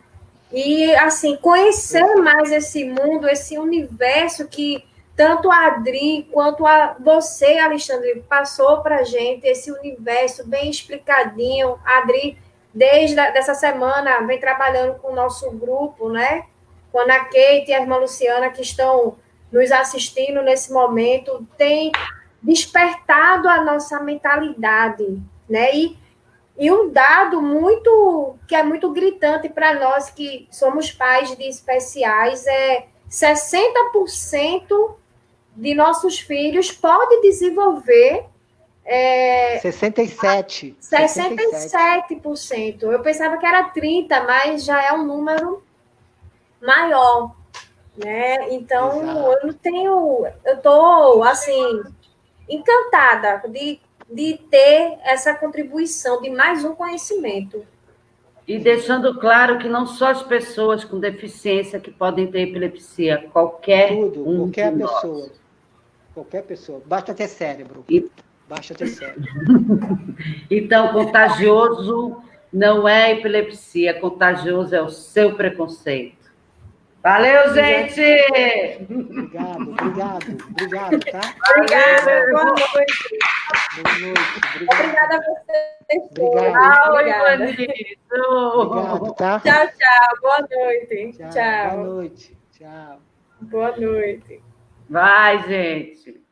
E, assim, conhecer mais esse mundo, esse universo que tanto a Adri quanto a você, Alexandre, passou para a gente, esse universo bem explicadinho. A Adri, desde essa semana, vem trabalhando com o nosso grupo, né? Com a Ana Kate e a irmã Luciana, que estão nos assistindo nesse momento, tem despertado a nossa mentalidade, né? E um dado que é muito gritante para nós que somos pais de especiais é 60% de nossos filhos pode desenvolver 67%. 67%. Eu pensava que era 30%, mas já é um número maior, né? Então, eu estou assim encantada de ter essa contribuição de mais um conhecimento. E deixando claro que não só as pessoas com deficiência que podem ter epilepsia, qualquer pessoa. Qualquer pessoa. Basta ter cérebro. Basta ter cérebro. Então, contagioso não é epilepsia, contagioso é o seu preconceito. Valeu, gente! Obrigado, tá? Obrigada, boa noite. Boa noite. Obrigada a vocês. Obrigado, tá? Tchau. Boa noite. Tchau. Boa noite. Tchau. Boa noite. Vai, gente.